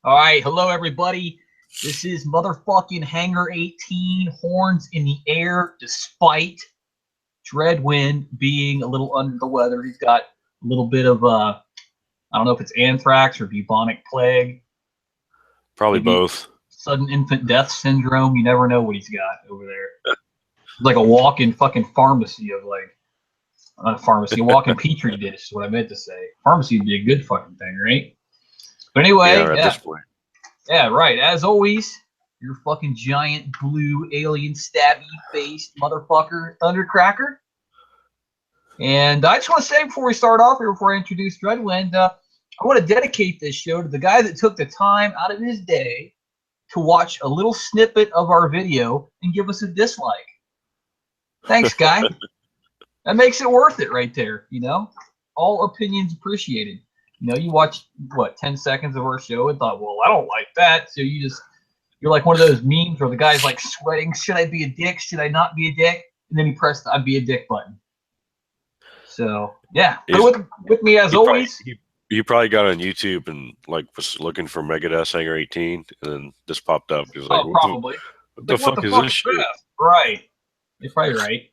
All right, hello everybody. This is motherfucking Hangar 18, horns in the air, despite Dreadwind being a little under the weather. He's got a little bit of I don't know if it's anthrax or bubonic plague. Probably Maybe both. sudden infant death syndrome. You never know what he's got over there. Like a walk-in fucking pharmacy of like, not a pharmacy, a walk-in petri dish is what I meant to say. Pharmacy would be a good fucking thing, right? But anyway, At this point. Yeah, right. As always, your fucking giant blue alien stabby faced motherfucker, Thundercracker. And I just want to say before we start off here, before I introduce Dreadwind, I want to dedicate this show to the guy that took the time out of his day to watch a little snippet of our video and give us a dislike. Thanks, guy. That makes it worth it right there, you know? All opinions appreciated. You know, you watched, 10 seconds of our show and thought, well, I don't like that. So you're like one of those memes where the guy's like sweating, should I be a dick? Should I not be a dick? And then he pressed the I'd be a dick button. So, yeah. With me as always. He probably got on YouTube and like was looking for Megadeth Hangar 18 and then this popped up. He was like, probably. What the fuck is this shit? Right. You're probably right.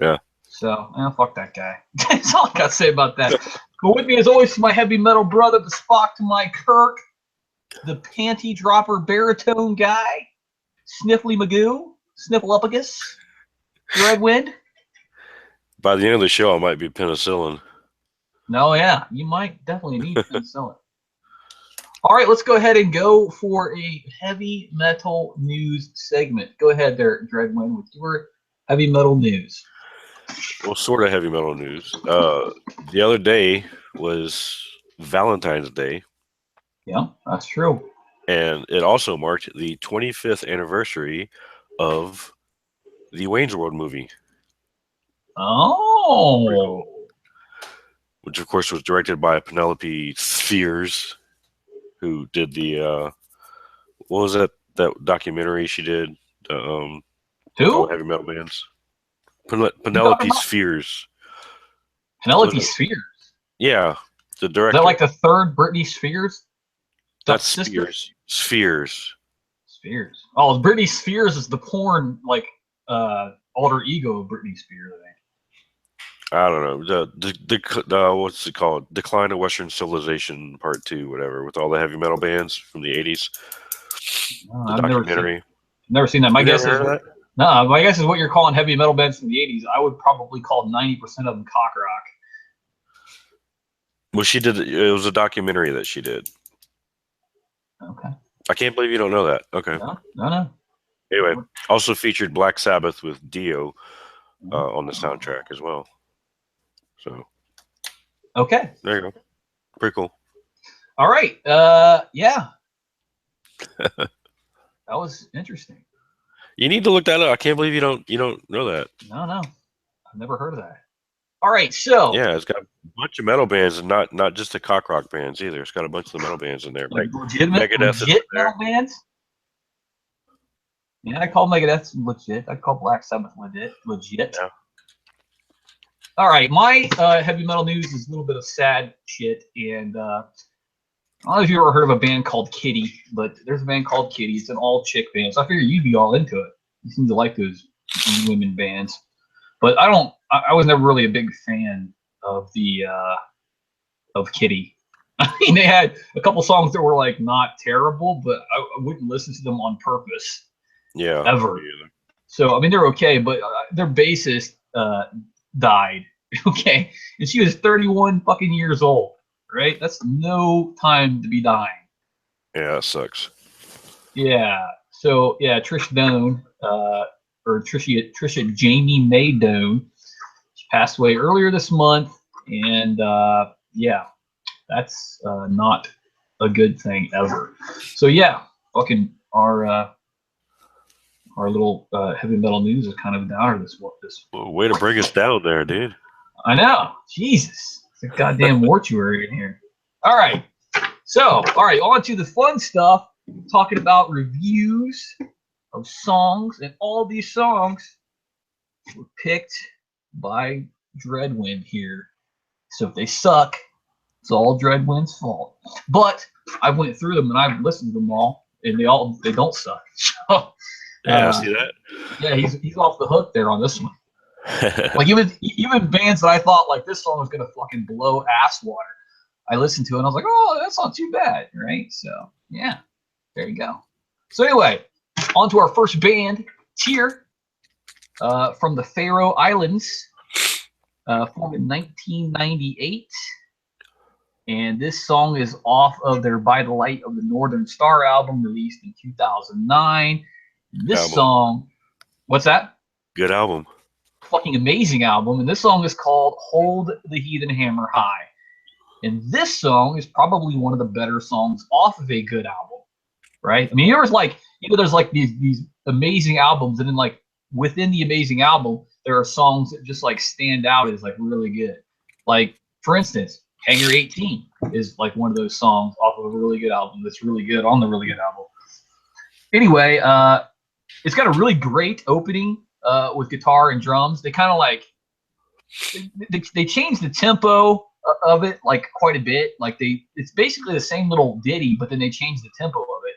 Yeah. So, fuck that guy. That's all I got to say about that. But with me, as always, my heavy metal brother, the Spock to my Kirk, the panty dropper baritone guy, Sniffly Magoo, Sniffleupagus, Dreadwind. By the end of the show, I might be penicillin. No, yeah, you might definitely need penicillin. All right, let's go ahead and go for a heavy metal news segment. Go ahead there, Dreadwind, with your heavy metal news. Well, sort of heavy metal news. The other day was Valentine's Day. Yeah, that's true. And it also marked the 25th anniversary of the Wayne's World movie. Oh. Which, of course, was directed by Penelope Spheres, who did the, what was that documentary she did? Who? Heavy metal bands. Penelope Spheres. Penelope Spheres? Yeah, the director. Is that like the third Britney Spears? That's Spears. Spheres. Oh, Britney Spears is the porn, like, alter ego of Britney Spears, I think. I don't know. The what's it called? Decline of Western Civilization Part 2, whatever, with all the heavy metal bands from the 80s. The documentary. Never seen that. My guess is what you're calling heavy metal bands from the 80s. I would probably call 90% of them cock rock. Well, she did. It was a documentary that she did. Okay. I can't believe you don't know that. Okay. No. Anyway, also featured Black Sabbath with Dio on the soundtrack as well. So. Okay. There you go. Pretty cool. All right. Yeah. That was interesting. You need to look that up. I can't believe you don't know that. No. I've never heard of that. All right, so yeah, it's got a bunch of metal bands and not just the cock rock bands either. It's got a bunch of the metal bands in there. Like legit metal bands? Yeah, I call Megadeth legit. I call Black Sabbath legit. Yeah. All right, my heavy metal news is a little bit of sad shit, and I don't know if you ever heard of a band called Kitty, but there's a band called Kitty. It's an all-chick band, so I figure you'd be all into it. You seem to like those women bands. But I was never really a big fan of the of Kitty. I mean, they had a couple songs that were like not terrible, but I wouldn't listen to them on purpose. Yeah, ever. So I mean, they're okay, but their bassist died. Okay, and she was 31 fucking years old. Right? That's no time to be dying. Yeah, that sucks. Yeah. So yeah, Trish Doan, or Trisha Jamie Mae Doan, she passed away earlier this month, and yeah, that's not a good thing ever. So yeah, fucking our little heavy metal news is kind of a downer this. Way to bring us down there, dude. I know. Jesus. It's a goddamn mortuary in here. All right. So, on to the fun stuff. Talking about reviews of songs, and all these songs were picked by Dreadwind here. So if they suck, it's all Dreadwind's fault. But I went through them and I've listened to them all, and they don't suck. So, Yeah, see that? yeah, he's off the hook there on this one. Like even bands that I thought like this song was gonna fucking blow ass water, I listened to it and I was like, oh, that's not too bad, right? So yeah, there you go. So anyway, on to our first band, Tyr, from the Faroe Islands, formed in 1998. And this song is off of their By the Light of the Northern Star album released in 2009. This song, what's that? Good album. Fucking amazing album. And this song is called Hold the Heathen Hammer High. And this song is probably one of the better songs off of a good album, right? I mean, there's like, there's like these amazing albums, and then like within the amazing album, there are songs that just like stand out as like really good. Like, for instance, Hangar 18 is like one of those songs off of a really good album that's really good on the really good album. Anyway, it's got a really great opening with guitar and drums. They kind of like they changed the tempo of it like quite a bit. Like it's basically the same little ditty, but then they changed the tempo of it.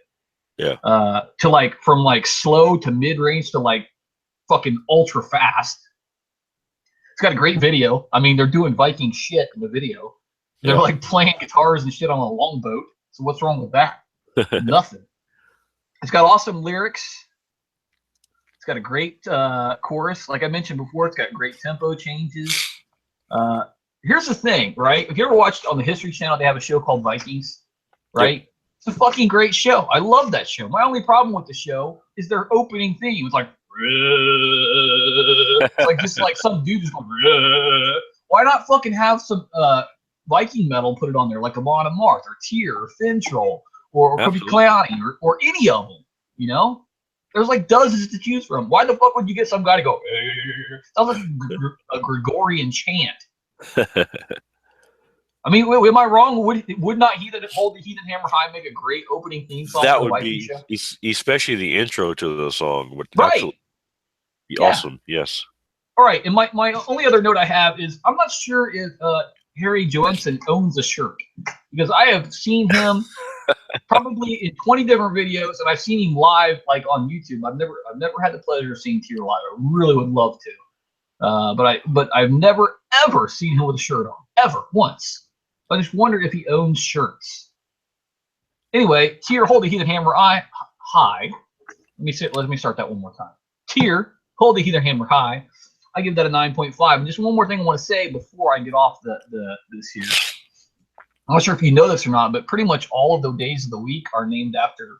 Yeah. To like from like slow to mid range to like fucking ultra fast. It's got a great video. I mean, they're doing Viking shit in the video. They're like playing guitars and shit on a longboat. So what's wrong with that? Nothing. It's got awesome lyrics. It's got a great chorus. Like I mentioned before, it's got great tempo changes. Here's the thing, right? If you ever watched on the History Channel, they have a show called Vikings, right? Yep. It's a fucking great show. I love that show. My only problem with the show is their opening theme. It's like, it's like just like some dude just going, why not fucking have some Viking metal, put it on there, like Amon Amarth or Tyr or Fintroll or could be Cleani or any of them, you know? There's like dozens to choose from. Why the fuck would you get some guy to go, sounds like a Gregorian chant? I mean, am I wrong? Would not Hold the Heathen Hammer High make a great opening theme song? That would be, especially the intro to the song would absolutely be awesome. Yes. All right, and my only other note I have is I'm not sure if Harry Johansson owns a shirt, because I have seen him probably in 20 different videos, and I've seen him live like on YouTube. I've never had the pleasure of seeing Tyr live. I really would love to, but I've never ever seen him with a shirt on, ever once. I just wondered if he owns shirts. Anyway, Tyr, Hold the Heathen Hammer High. Let me start that one more time. Tyr, Hold the Heathen Hammer High. I give that a 9.5. And just one more thing I want to say before I get off this here. I'm not sure if you know this or not, but pretty much all of the days of the week are named after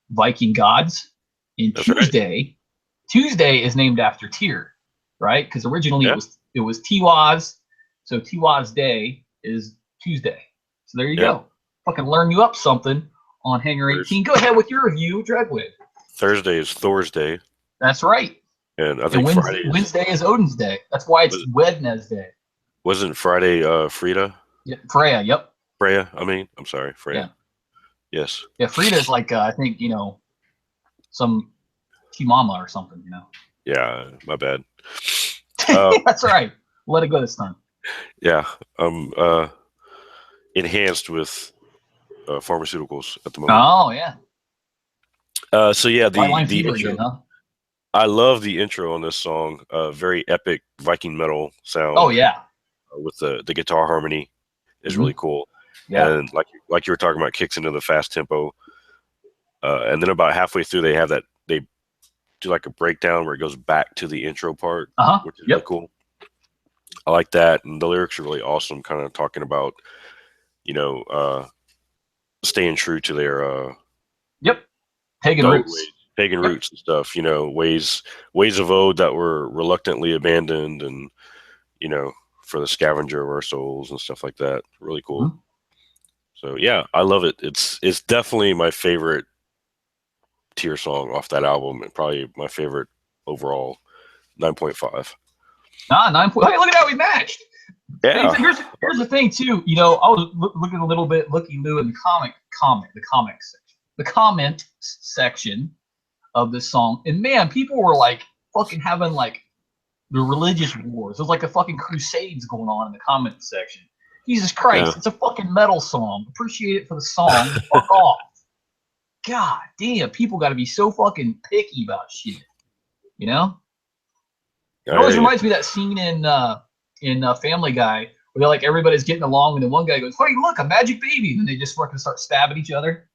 Viking gods. And Tuesday is named after Tyr, right? Because originally it was Tiwaz, so Tiwaz Day is Tuesday. So there you go. Fucking learn you up something on Hangar 18. Go ahead with your review, Dreadwood. Thursday is Thor's Day. That's right. And I think Wednesday is Odin's Day. That's why it's Wednesday. Wasn't Friday Frida? Yeah, Freya, yep. Freya, I'm sorry, Freya. Yeah. Yes. Yeah, Frida is like, I think, some T-Mama or something, Yeah, my bad. That's right. Let it go this time. Yeah, I'm enhanced with pharmaceuticals at the moment. Oh, yeah. So yeah, the intro. Again, huh? I love the intro on this song. Very epic Viking metal sound. Oh yeah. With the guitar harmony is really cool. Yeah. And like you were talking about, kicks into the fast tempo. And then about halfway through, they do like a breakdown where it goes back to the intro part, which is really cool. I like that, and the lyrics are really awesome. Kind of talking about, staying true to their pagan roots and stuff. Ways of old that were reluctantly abandoned, and for the scavenger of our souls and stuff like that. Really cool. Mm-hmm. So yeah, I love it. It's definitely my favorite Tyr song off that album, and probably my favorite overall. 9.5. 9. Hey, look at how we matched. Yeah. Here's the thing too. I was looking a little bit looky-loo in the comment section of this song, and man, people were like fucking having like the religious wars. There's like a fucking crusades going on in the comment section. Jesus Christ, Yeah. it's a fucking metal song. Appreciate it for the song. Fuck off. God damn, people got to be so fucking picky about shit. You know? It always reminds me of that scene in Family Guy where they're like everybody's getting along, and then one guy goes, "Hey, look, a magic baby," and then they just fucking start stabbing each other.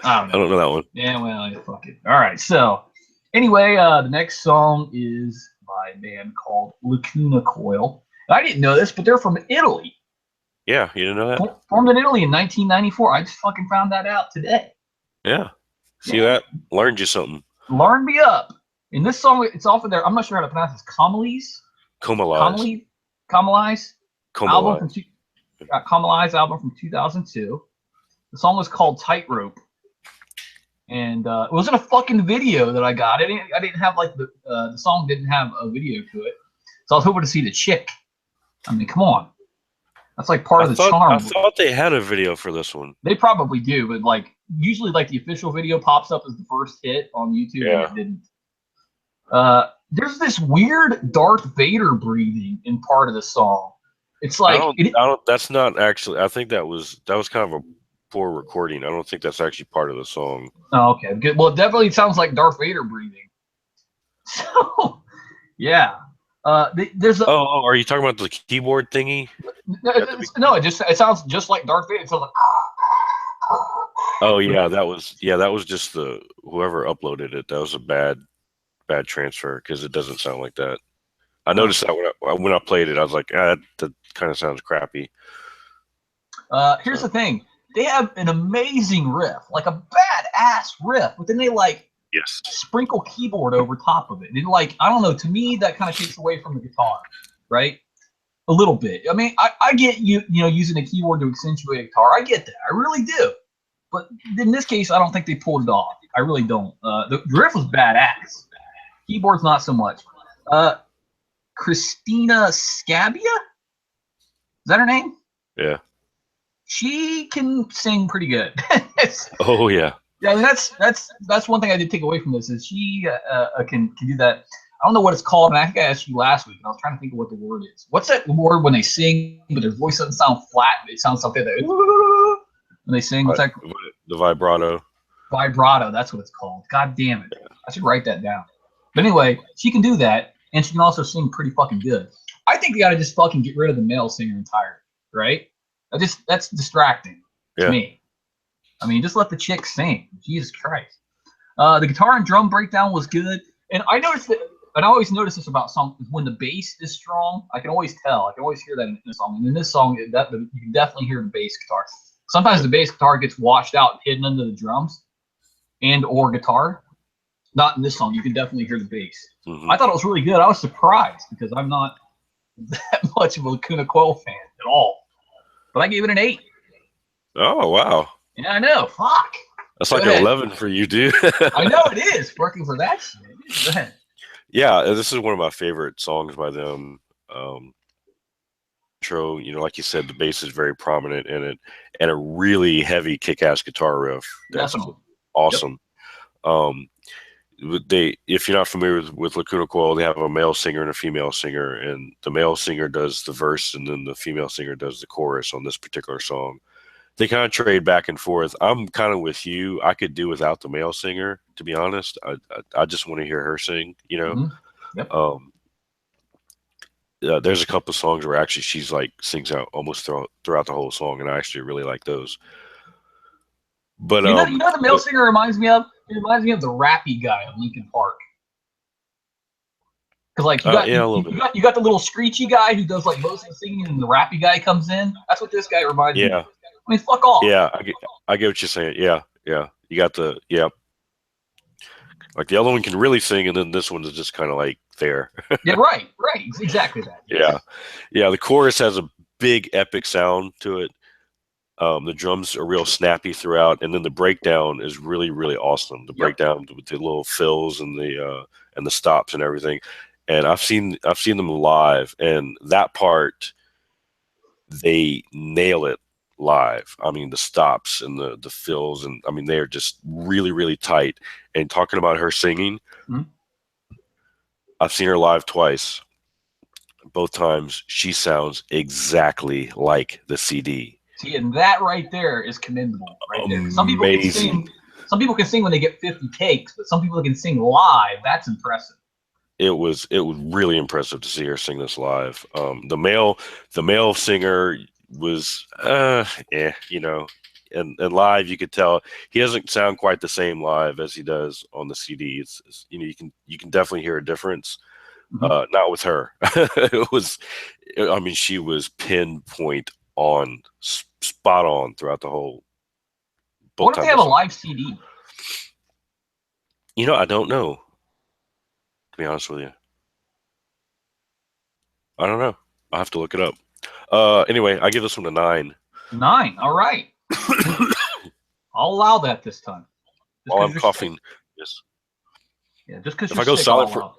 I I don't know that one. Yeah, well, yeah, fuck it. All right, so anyway, the next song is by a band called Lacuna Coil. And I didn't know this, but they're from Italy. Yeah, you didn't know that? Formed in Italy in 1994. I just fucking found that out today. Yeah. See that? Learned you something. Learn me up. In this song, it's off of their, I'm not sure how to pronounce this, Comalies album from Comalies album from 2002. The song was called Tightrope. And it wasn't a fucking video that I got. I didn't have like the song didn't have a video to it, so I was hoping to see the chick. I mean, come on, that's like part of the charm. I thought they had a video for this one. They probably do, but like usually, like the official video pops up as the first hit on YouTube. Yeah. And it didn't. There's this weird Darth Vader breathing in part of the song. It's like that's not actually. I think that was kind of a poor recording. I don't think that's actually part of the song. Oh, okay, good. Well, it definitely sounds like Darth Vader breathing. So, yeah. There's a. Oh, are you talking about the keyboard thingy? No, it sounds just like Darth Vader. It sounds like. Oh yeah, that was just the whoever uploaded it. That was a bad transfer because it doesn't sound like that. I noticed that when I played it, I was like, that kind of sounds crappy. Here's the thing. They have an amazing riff, like a badass riff, but then they like sprinkle keyboard over top of it. And like, I don't know, to me that kind of takes away from the guitar, right? A little bit. I mean, I get you know, using a keyboard to accentuate a guitar. I get that. I really do. But in this case, I don't think they pulled it off. I really don't. The riff was badass. Keyboard's not so much. Christina Scabbia? Is that her name? Yeah. She can sing pretty good. Oh yeah. Yeah, that's one thing I did take away from this is she can do that. I don't know what it's called, and I think I asked you last week, and I was trying to think of what the word is. What's that word when they sing, but their voice doesn't sound flat? It sounds something that when they sing. What's that? The vibrato. Vibrato. That's what it's called. God damn it! I should write that down. But anyway, she can do that, and she can also sing pretty fucking good. I think they got to just fucking get rid of the male singer entirely, right? That's distracting to me. I mean, just let the chick sing. Jesus Christ. The guitar and drum breakdown was good, and I noticed that. And I always notice this about songs when the bass is strong. I can always tell. I can always hear that in a song. And in this song, you can definitely hear the bass guitar. Sometimes the bass guitar gets washed out, hidden under the drums, and or guitar. Not in this song. You can definitely hear the bass. Mm-hmm. I thought it was really good. I was surprised because I'm not that much of a Lacuna Coil fan at all. But I gave it an 8. Oh, wow. Yeah, I know. Fuck. That's like an 11 for you, dude. I know it is. Working for that shit. Go ahead. Yeah, this is one of my favorite songs by them. Intro, you know, like you said, the bass is very prominent in it, and a really heavy kick-ass guitar riff. That's awesome. Yep. If you're not familiar with Lacuna Coil, they have a male singer and a female singer, and the male singer does the verse, and then the female singer does the chorus on this particular song. They kind of trade back and forth. I'm kind of with you. I could do without the male singer, to be honest. I just want to hear her sing, you know. Mm-hmm. Yep. There's a couple of songs where actually she's like sings out almost throughout the whole song, and I actually really like those. But you know the male singer reminds me of? It reminds me of the rappy guy of Linkin Park. Because like you got the little screechy guy who does like most of the singing, and the rappy guy comes in. That's what this guy reminds me of. I mean, fuck off. Yeah, I get what you're saying. Yeah. You got like the other one can really sing, and then this one is just kind of like there. Yeah, right. Exactly that. Yeah. The chorus has a big epic sound to it. The drums are real snappy throughout, and then the breakdown is really, really awesome. The breakdown with the little fills and the stops and everything. And I've seen them live, and that part they nail it live. I mean, the stops and the fills, and I mean, they are just really, really tight. And talking about her singing, I've seen her live twice. both times she sounds exactly like the CD. See, and that right there is commendable, right there. Some people can Amazing. sing. Some people can sing when they get 50 takes, but some people can sing live. That's impressive. It was really impressive to see her sing this live. The male singer was you know, and live you could tell he doesn't sound quite the same live as he does on the CD. It's you know, you can definitely hear a difference. Not with her. It was, I mean, she was pinpoint on, spot on throughout the whole I both wonder if they times I have a saw her. live CD. You know, I don't know, to be honest with you. I don't know. I'll have to look it up. Anyway, I give this one a 9. 9. All right. I'll allow that this time. Just While 'cause I'm you're coughing, sick. yes. Yeah, just because If you're I go sick, I'll silent allow.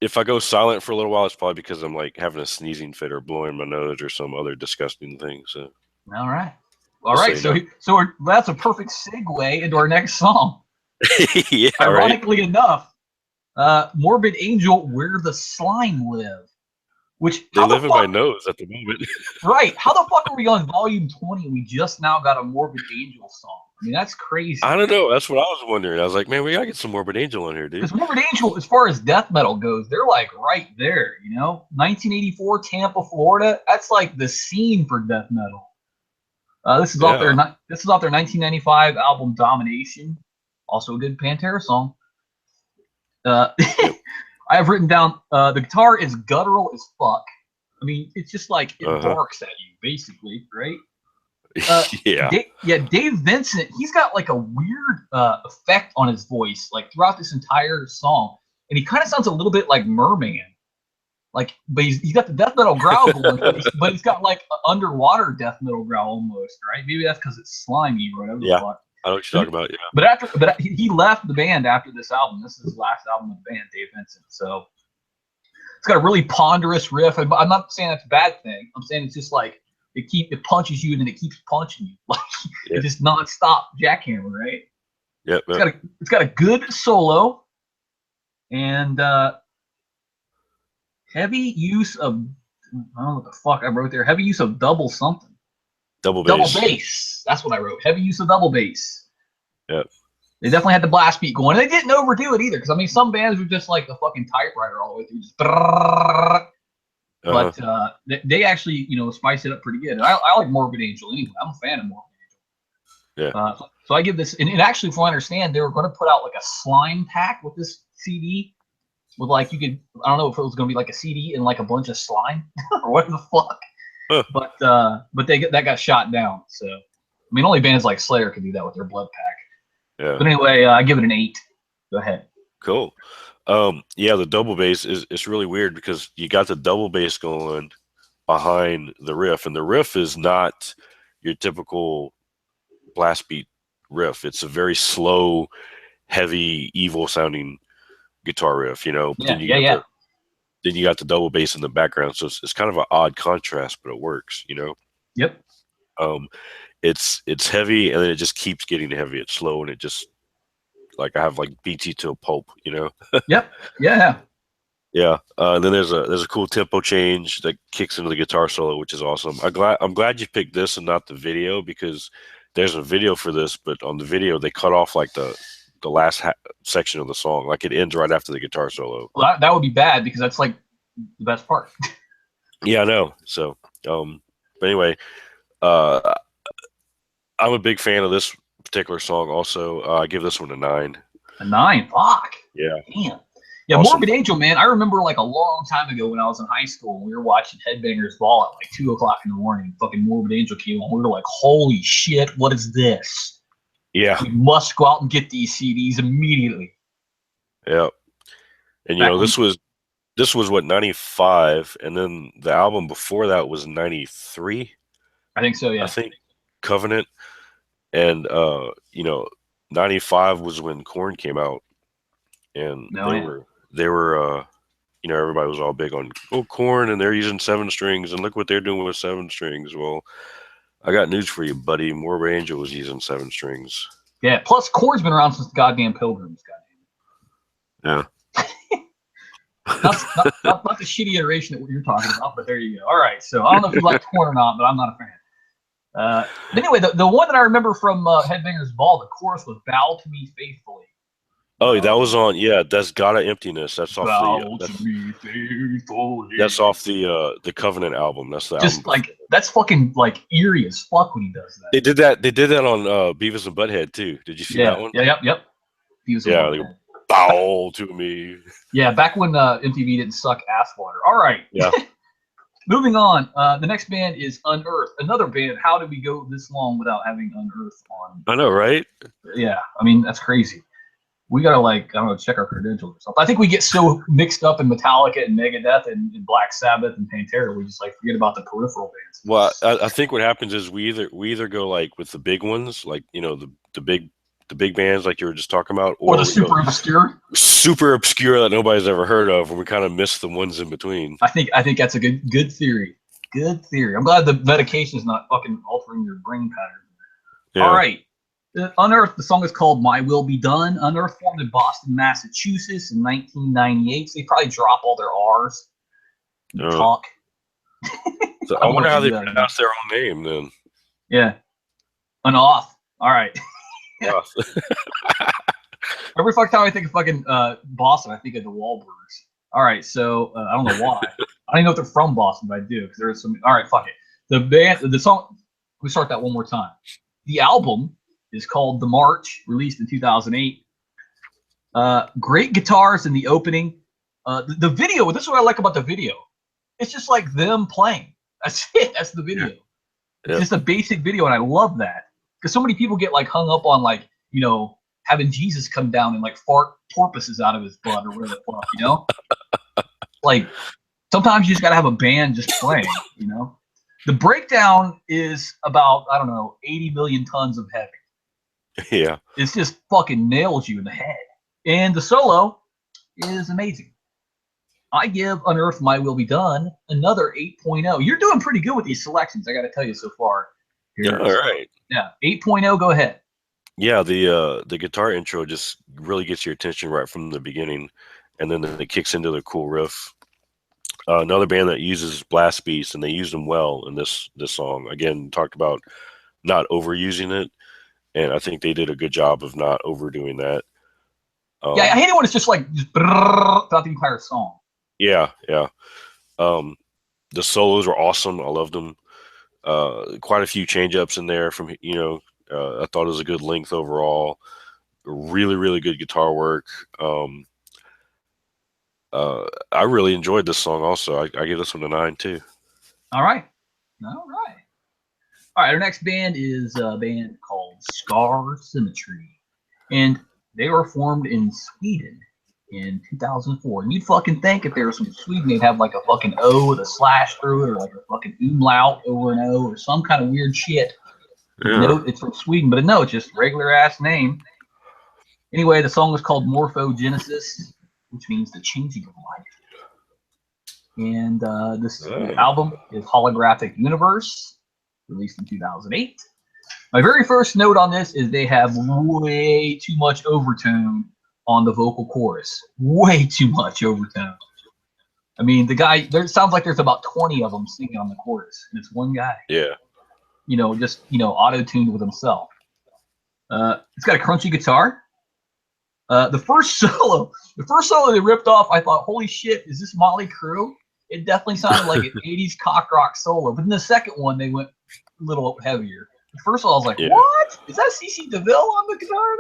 if I go silent for a little while, it's probably because I'm like having a sneezing fit or blowing my nose or some other disgusting thing. So All right. All just right. so So that's a perfect segue into our next song. yeah, right. Ironically enough, Morbid Angel, Where the Slime Live. Which, They how the live in my fuck, nose at the moment. right? How the fuck are we on volume 20? We just now got a Morbid Angel song. I mean, that's crazy. I don't know. That's what I was wondering. I was like, man, we gotta get some Morbid Angel in here, dude. Because Morbid Angel, as far as death metal goes, they're like right there, 1984, Tampa, Florida. That's like the scene for death metal. This is off their Yeah. 1995 album Domination. Also a good Pantera song. Yep. I have written down the guitar is guttural as fuck. I mean, it's just like it barks at you, basically, right? Yeah. Dave Vincent, he's got like a weird effect on his voice, like throughout this entire song, and he kind of sounds a little bit like Merman, like, but he's got the death metal growl going, but he's got like an underwater death metal growl almost, right? Maybe that's because it's slimy or whatever. Yeah. The fuck. I know what you're talking about. Yeah. But he left the band after this album. This is his last album of the band, Dave Vincent. So it's got a really ponderous riff. I'm not saying that's a bad thing. I'm saying it's just like it punches you and then it keeps punching you, like it's just nonstop jackhammer, right? Yep. It's got a good solo and heavy use of, I don't know what the fuck I wrote there. Heavy use of double something. Double bass. Double bass. That's what I wrote. Heavy use of double bass. Yep. They definitely had the blast beat going. They didn't overdo it either, because I mean, some bands were just like the fucking typewriter all the way through, just. But they actually, spice it up pretty good. And I like Morbid Angel anyway. I'm a fan of Morbid Angel. Yeah. So I give this, and actually, from what I understand, they were going to put out like a slime pack with this CD. With like, I don't know if it was going to be like a CD and like a bunch of slime or what the fuck. Huh. But that got shot down. So I mean, only bands like Slayer could do that with their blood pack. Yeah. But anyway, I give it an 8. Go ahead. Cool. Yeah, the double bass it's really weird because you got the double bass going behind the riff, and the riff is not your typical blast beat riff. It's a very slow, heavy, evil sounding guitar riff, Yeah, then you got the double bass in the background, so it's kind of an odd contrast, but it works, Yep. It's heavy, and then it just keeps getting heavy. It's slow, and it just, like, I have like BT to a pulp, Yep. Yeah. Yeah. Then there's a cool tempo change that kicks into the guitar solo, which is awesome. I'm glad you picked this and not the video, because there's a video for this, but on the video they cut off like the last section of the song, like it ends right after the guitar solo. Well, that would be bad, because that's like the best part. Yeah, I know. So, but anyway, I'm a big fan of this particular song. Also, I give this one a 9. A 9? Fuck. Yeah. Damn. Yeah, awesome. Morbid Angel, man. I remember like a long time ago when I was in high school, and we were watching Headbangers Ball at like 2:00 in the morning. Fucking Morbid Angel came on. We were like, "Holy shit, what is this?" Yeah. We must go out and get these CDs immediately. Yeah. And this was what, 95, and then the album before that was 93. I think so, yeah. I think Covenant, and 95 was when Korn came out, and they were everybody was all big on Korn, and they're using 7 strings, and look what they're doing with 7 strings. Well, I got news for you, buddy. Morbid Angel was using 7 strings. Yeah. Plus, Korn's been around since the goddamn Pilgrims. Yeah. not the shitty iteration that you're talking about, but there you go. All right, so I don't know if you like Torn or not, but I'm not a fan. But anyway, the one that I remember from Headbangers Ball, the chorus was "Bow to Me Faithfully." Oh, that was on. Yeah, that's Gotta Emptiness. That's off Bow to me faithfully. that's off the Covenant album. That's the Just album. like that's fucking like eerie as fuck when he does that. They did that. They did that on Beavis and Butthead too. Did you see that one? Yep. He was Yeah, they go, bow to me. Yeah, back when MTV didn't suck ass water. All right. Yeah. Moving on. The next band is Unearthed. Another band. How did we go this long without having Unearthed on? I know, right? Yeah, I mean that's crazy. We gotta like I don't know, check our credentials or something. I think we get so mixed up in Metallica and Megadeth and Black Sabbath and Pantera, we just like forget about the peripheral bands. Well, I think what happens is we either go like with the big ones, like the big bands like you were just talking about, or the super obscure that nobody's ever heard of, and we kind of miss the ones in between. I think that's a good theory. Good theory. I'm glad the medication is not fucking altering your brain pattern. Yeah. All right. Unearthed, the song is called My Will Be Done. Unearthed formed in Boston, Massachusetts in 1998. So they probably drop all their R's. Talk. So I wonder how they pronounce their own name then. Yeah. Unearthed. All right. Every fucking time I think of fucking Boston, I think of the Wahlbergs. All right, so I don't know why. I don't even know if they're from Boston, but I do because there's some. All right, fuck it. The song. Let me start that one more time. The album is called The March, released in 2008. Great guitars in the opening. The video. This is what I like about the video. It's just like them playing. That's it. That's the video. Yeah. It's just a basic video, and I love that because so many people get like hung up on like having Jesus come down and like fart porpoises out of his butt or whatever the fuck, Like sometimes you just gotta have a band just playing, The breakdown is about, I don't know, 80 million tons of heavy. Yeah. It's just fucking nails you in the head. And the solo is amazing. I give Unearthed My Will Be Done another 8.0. You're doing pretty good with these selections, I gotta tell you so far. Here. Yeah, all right. Yeah, 8.0, go ahead. Yeah, the guitar intro just really gets your attention right from the beginning, and then it kicks into the cool riff. Another band that uses blast beats, and they use them well in this song. Again, talked about not overusing it, and I think they did a good job of not overdoing that. Yeah, I hate it when it's just like throughout the entire song. Yeah. The solos were awesome. I loved them. Quite a few change-ups in there from I thought it was a good length overall. Really, really good guitar work. I really enjoyed this song also. I give this one a 9 too. All right. Our next band is a band called Scar Symmetry. And they were formed in Sweden in 2004. And you'd fucking think if they were from Sweden, they'd have like a fucking O with a slash through it, or like a fucking umlaut over an O, or some kind of weird shit. Yeah. It's from Sweden, but no, it's just regular ass name. Anyway, the song was called Morphogenesis, which means the changing of life. And this album is Holographic Universe, released in 2008. My very first note on this is they have way too much overtone on the vocal chorus. Way too much overtone. I mean, the guy, there sounds like there's about 20 of them singing on the chorus, and it's one guy. Yeah. Just auto-tuned with himself. It's got a crunchy guitar. The first solo they ripped off, I thought, holy shit, is this Motley Crue? It definitely sounded like an 80s cock rock solo. But in the second one, they went a little heavier. The first one, I was like, what? Is that CC DeVille on the guitar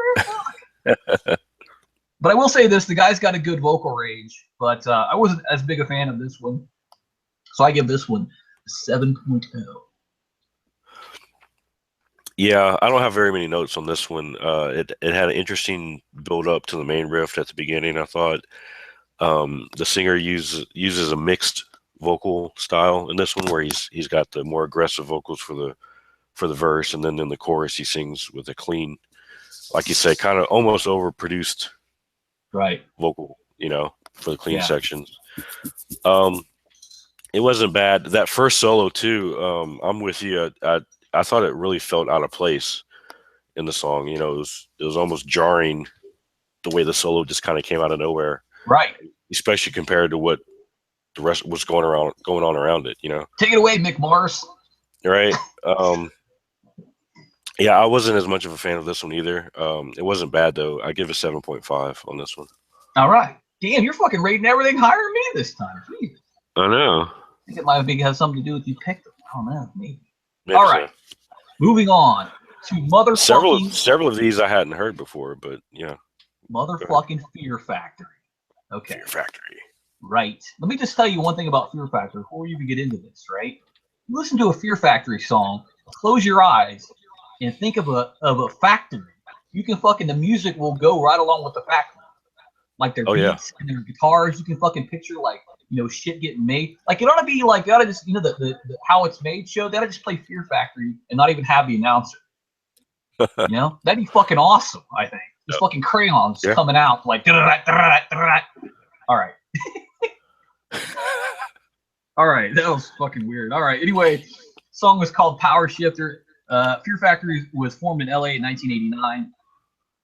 there? But I will say this, the guy's got a good vocal range, but I wasn't as big a fan of this one. So I give this one a 7.0. Yeah, I don't have very many notes on this one. It had an interesting build up to the main riff at the beginning. I thought the singer uses a mixed vocal style in this one, where he's got the more aggressive vocals for the verse, and then in the chorus he sings with a clean, like you say, kind of almost overproduced vocal, for the clean sections. It wasn't bad. That first solo too. I'm with you. I thought it really felt out of place in the song. It was almost jarring the way the solo just kind of came out of nowhere. Right. especially compared to what the rest was going on around it. You know. Take it away, Mick Mars. Right. Yeah, I wasn't as much of a fan of this one either. It wasn't bad though. I give it 7.5 on this one. All right. Damn, you're fucking rating everything higher than me this time. Jeez. I know. I think it might have something to do with you picked them. I don't know, maybe. Maybe all right. So. Moving on to motherfucking... Several of these I hadn't heard before, but yeah. Motherfucking Fear Factory. Okay. Fear Factory. Right. Let me just tell you one thing about Fear Factory before you even get into this, right? You listen to a Fear Factory song, close your eyes, and think of a factory. You can the music will go right along with the factory. Like their beats and their guitars, you can fucking picture shit getting made. Like it ought to be like, you ought to just, the how it's made show, they ought to just play Fear Factory and not even have the announcer. That'd be fucking awesome, I think. Just fucking crayons coming out like, all right. All right, that was fucking weird. All right, anyway, song was called Power Shifter. Fear Factory was formed in LA in 1989.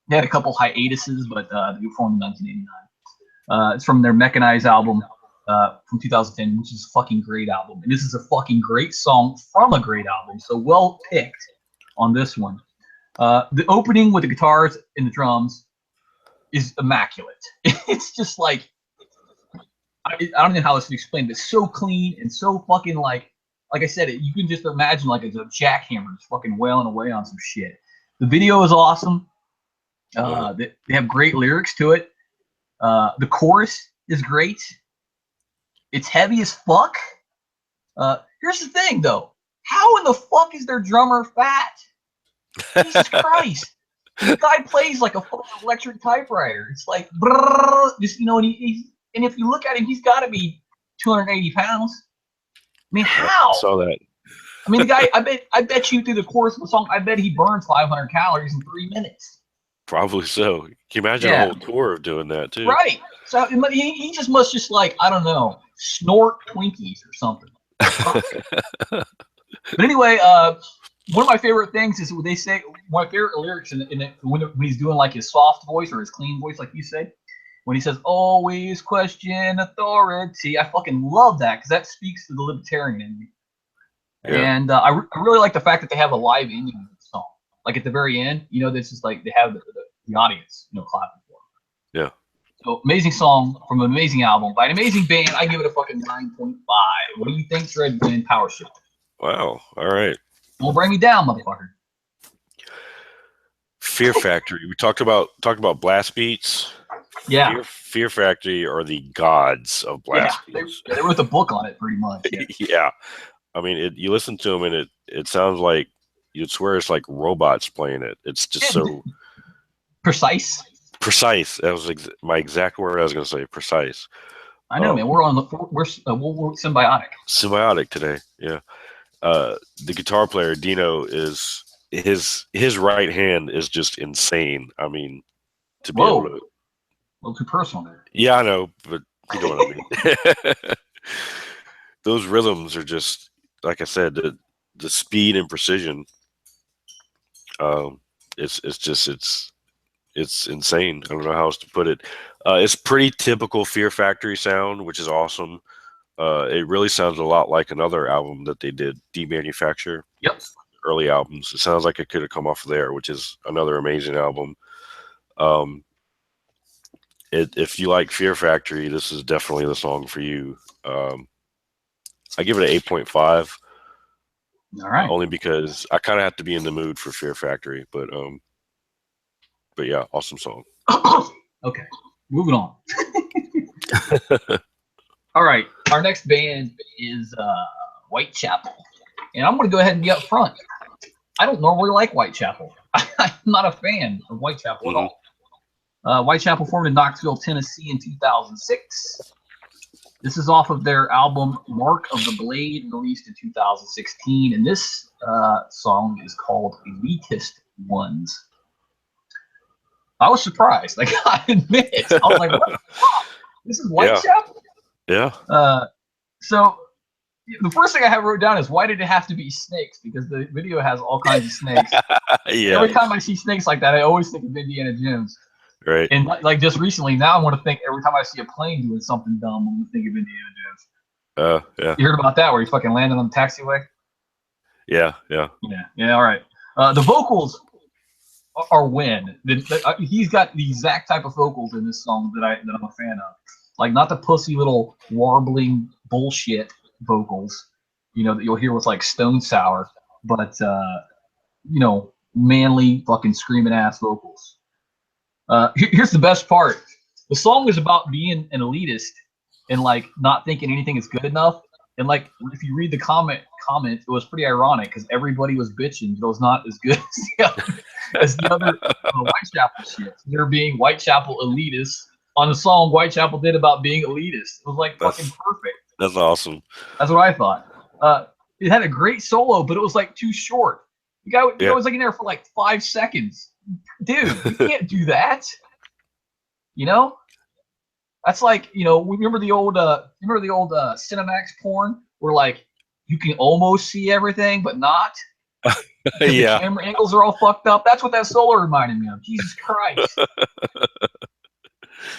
They had a couple hiatuses, but they were formed in 1989. It's from their Mechanized album from 2010, which is a fucking great album. And this is a fucking great song from a great album, so well picked on this one. The opening with the guitars and the drums is immaculate. It's just like, I don't know how else to explain it. It's so clean and so fucking like I said, you can just imagine like it's a jackhammer just fucking wailing away on some shit. The video is awesome. They have great lyrics to it. The chorus is great. It's heavy as fuck. Here's the thing though. How in the fuck is their drummer fat? Jesus Christ. The guy plays like a fucking electric typewriter. It's like, just, and if you look at him, he's got to be 280 pounds. I mean, how? I saw that. I mean, the guy, I bet you through the course of the song, I bet he burns 500 calories in 3 minutes. Probably so. Can you imagine a whole tour of doing that too? Right. So he just must just like, I don't know, snort Twinkies or something. But anyway, one of my favorite things is what they say. One of my favorite lyrics when he's doing like his soft voice or his clean voice, like you said, when he says, always question authority. I fucking love that because that speaks to the libertarian in me. Yeah. And I really like the fact that they have a live ending of the song. Like at the very end, this is like they have the audience, clapping for them. Yeah. So amazing song from an amazing album by an amazing band. I give it a fucking 9.5. What do you think, Shred and Power Shift? Wow. All right. Well, bring me down, motherfucker. Fear Factory. We talked about blast beats. Yeah. Fear Factory are the gods of blast beats. They wrote the book on it pretty much. Yeah. Yeah. I mean, you listen to them and it sounds like you'd swear it's like robots playing it. It's just so precise. Precise. That was my exact word I was going to say. Precise. I know, man. We're symbiotic. Symbiotic today. Yeah. The guitar player Dino is his right hand is just insane. I mean, to be able to. A little too personal there. Yeah, I know, but you know what I mean. Those rhythms are just, like I said, the speed and precision. It's insane. I don't know how else to put it. It's pretty typical Fear Factory sound, which is awesome. It really sounds a lot like another album that they did, Demanufacture. Yep. Early albums. It sounds like it could have come off of there, which is another amazing album. If you like Fear Factory, this is definitely the song for you. I give it an 8.5. All right. Only because I kind of have to be in the mood for Fear Factory, but yeah, awesome song. Okay, moving on. All right, our next band is Whitechapel, and I'm going to go ahead and be up front. I don't normally like Whitechapel. I'm not a fan of Whitechapel at all. Whitechapel formed in Knoxville, Tennessee in 2006. This is off of their album Mark of the Blade, released in 2016, and this song is called Elitist Ones. I was surprised. Like, I admit it. I was like, what the fuck? This is Whitechapel? Yeah. So the first thing I have wrote down is, why did it have to be snakes? Because the video has all kinds of snakes. Yeah. Every time I see snakes like that, I always think of Indiana Jones. Right. And like just recently, now I want to think every time I see a plane doing something dumb, I'm gonna think of Indiana Jones. Yeah. You heard about that where he's fucking landing on the taxiway? Yeah. Yeah. All right. The vocals are when he's got the exact type of vocals in this song that I'm a fan of. Like not the pussy little warbling bullshit vocals, that you'll hear with like Stone Sour, but manly fucking screaming ass vocals. Here's the best part. The song is about being an elitist and like not thinking anything is good enough. And like if you read the comment, it was pretty ironic because everybody was bitching, but it was not as good as the other Whitechapel shit. They're being Whitechapel elitists on the song Whitechapel did about being elitist. It was like fucking perfect. That's awesome. That's what I thought. It had a great solo, but it was like too short. The guy was like in there for like 5 seconds. Dude, you can't do that. That's like, remember the old Cinemax porn where like you can almost see everything but not. Yeah. The camera angles are all fucked up. That's what that solo reminded me of. Jesus Christ.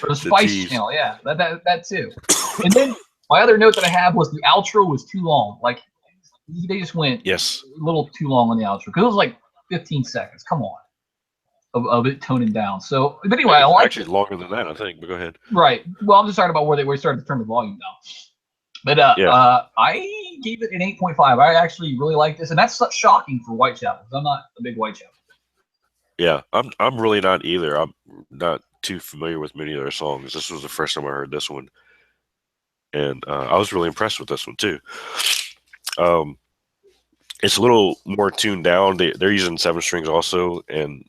Or the Spice Channel, yeah, that too. And then my other note that I have was the outro was too long. Like they just went a little too long on the outro because it was like 15 seconds. Come on. Of it toning down. So, but anyway, I like actually longer than that, I think. But go ahead. Right. Well, I'm just talking about where they started to turn the volume down. But I gave it an 8.5. I actually really like this, and that's shocking for Whitechapel because I'm not a big Whitechapel. Yeah, I'm really not either. I'm not too familiar with many of their songs. This was the first time I heard this one, and I was really impressed with this one too. It's a little more tuned down. They're using 7 strings also, and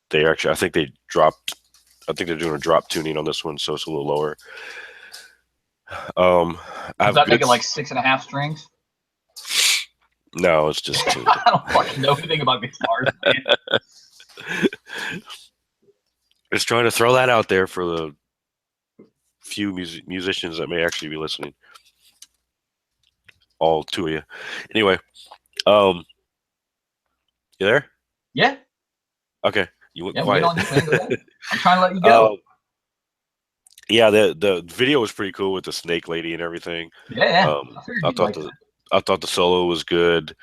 they actually, I think they're doing a drop tuning on this one, so it's a little lower. Does that make it like 6.5 strings? No, it's just 2. I don't fucking know anything about guitars, man. Just trying to throw that out there for the few musicians that may actually be listening. All 2 of you. Anyway, you there? Yeah. Okay. You went quiet. I'm trying to let you go. Yeah, the video was pretty cool with the snake lady and everything. Yeah. I thought the solo was good.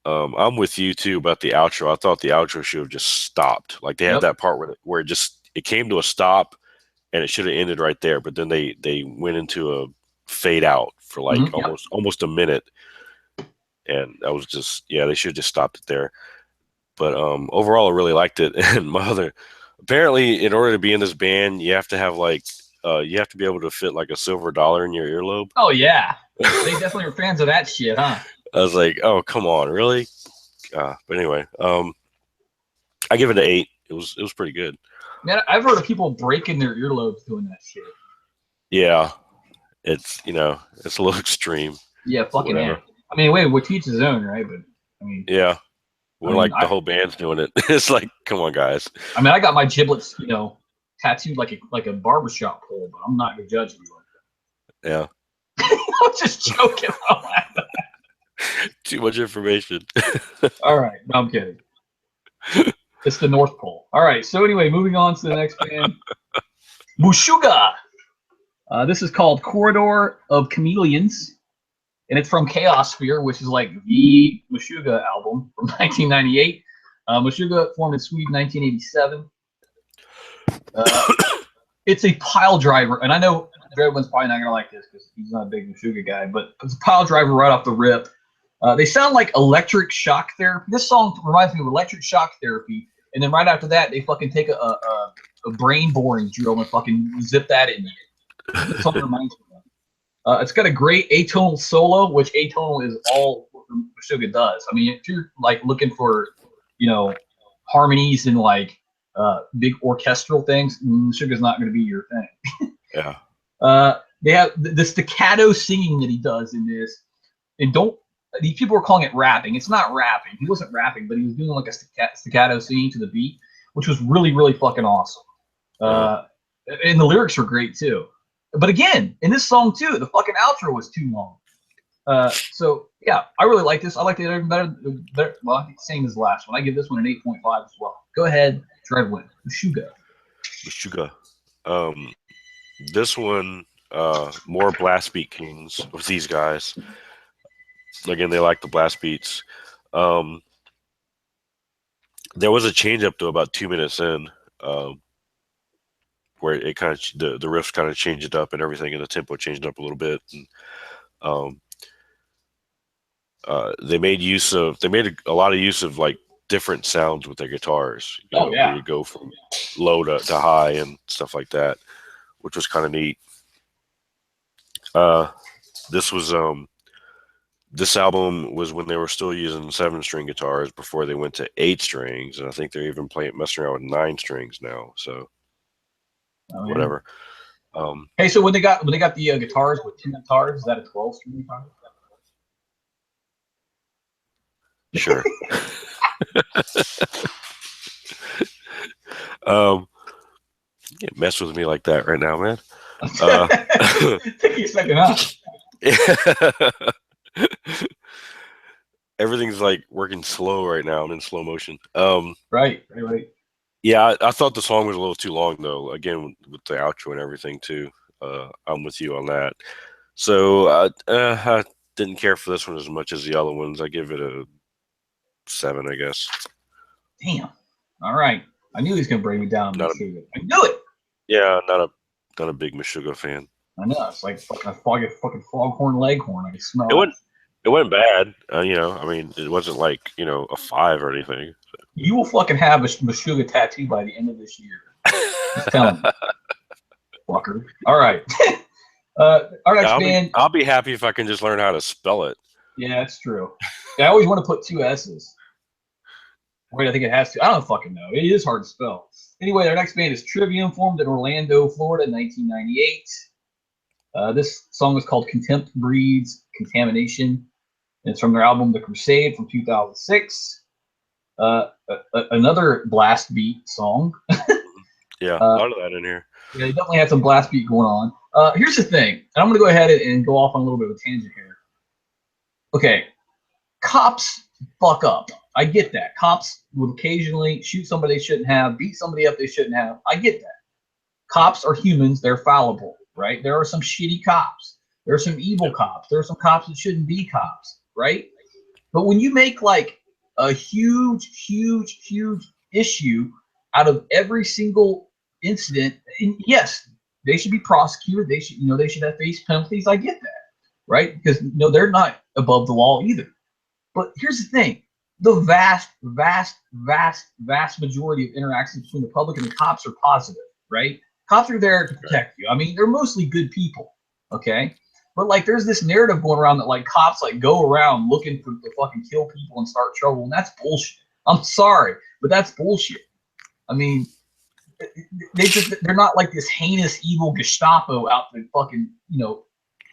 I'm with you too about the outro. I thought the outro should have just stopped. Like they had that part where it came to a stop, and it should have ended right there. But then they went into a fade out for like almost a minute, and that was just they should have just stopped it there. But overall, I really liked it. And apparently, in order to be in this band, you have to have like you have to be able to fit like a silver dollar in your earlobe. Oh yeah, they definitely were fans of that shit, huh? I was like, oh come on, really? But anyway, I give it an 8. It was pretty good. Man, I've heard of people breaking their earlobes doing that shit. Yeah, it's it's a little extreme. Yeah, fucking yeah. I mean, wait, we teach his own, right? But I mean, yeah. The whole band's doing it. It's like, come on, guys. I mean, I got my giblets, tattooed like a barbershop pole, but I'm not gonna judge you like that. Yeah. I'm just joking. Too much information. All right, no, I'm kidding. It's the North Pole. All right. So anyway, moving on to the next band, Meshuggah. This is called Corridor of Chameleons. And it's from Chaosphere, which is like the Meshuggah album from 1998. Meshuggah formed in Sweden in 1987. It's a pile driver, and I know everyone's probably not going to like this because he's not a big Meshuggah guy, but it's a pile driver right off the rip. They sound like Electric Shock Therapy. This song reminds me of Electric Shock Therapy, and then right after that, they fucking take a brain boring drill and fucking zip that in. That's what it reminds me of. It's got a great atonal solo, which atonal is all Meshuggah does. I mean, if you're like looking for, harmonies and like big orchestral things, Meshuggah's not going to be your thing. Yeah. They have the staccato singing that he does in this, and these people are calling it rapping. It's not rapping. He wasn't rapping, but he was doing like a staccato singing to the beat, which was really, really fucking awesome. And the lyrics were great too. But again, in this song too, the fucking outro was too long. So yeah, I really like this. I like it even better. Well, same as the last one. I give this one an 8.5 as well. Go ahead, try to win. Meshuggah. This one, more blast beat kings with these guys. Again, they like the blast beats. Um, there was a change up to about 2 minutes in, where it kind of the riffs kind of changed up and everything, and the tempo changed up a little bit. And, um, they made a lot of use of like different sounds with their guitars. Where you go from low to high and stuff like that, which was kind of neat. This was this album was when they were still using 7-string guitars before they went to 8 strings, and I think they're even messing around with 9 strings now. So whatever. Hey, so when they got the guitars with 2 guitars, is that a 12-string guitar? Sure. You can't mess with me like that right now, man. Take you a second, huh? Everything's like working slow right now. I'm in slow motion. Right. Yeah, I thought the song was a little too long though. Again, with the outro and everything too. I'm with you on that. So I didn't care for this one as much as the other ones. I give it a 7, I guess. Damn. All right. I knew he was gonna bring me down. I knew it. Yeah, not a big Meshuggah fan. I know. It's like fucking foghorn leghorn. I can smell it. It went bad. I mean, it wasn't like a 5 or anything. So. You will fucking have a Meshuggah tattoo by the end of this year. Just telling you, fucker. All right. Our next band. I'll be happy if I can just learn how to spell it. Yeah, that's true. I always want to put 2 S's. Wait, I think it has to. I don't fucking know. It is hard to spell. Anyway, our next band is Trivium, formed in Orlando, Florida, in 1998. This song is called Contempt Breeds Contamination. And it's from their album The Crusade from 2006. Another blast beat song. Yeah, a lot of that in here. Yeah, they definitely had some blast beat going on. Here's the thing, and I'm going to go ahead and go off on a little bit of a tangent here. Okay, cops fuck up. I get that. Cops will occasionally shoot somebody they shouldn't have, beat somebody up they shouldn't have. I get that. Cops are humans. They're fallible, right? There are some shitty cops. There are some evil cops. There are some cops that shouldn't be cops, right? But when you make like a huge issue out of every single incident, and yes, they should be prosecuted. They should, they should have face penalties. I get that, right? Because they're not above the law either. But here's the thing: the vast majority of interactions between the public and the cops are positive, right? Cops are there to protect you. I mean, they're mostly good people, okay? But like, there's this narrative going around that like cops like go around looking to fucking kill people and start trouble, and that's bullshit. I'm sorry, but that's bullshit. I mean, they're not like this heinous evil Gestapo out to fucking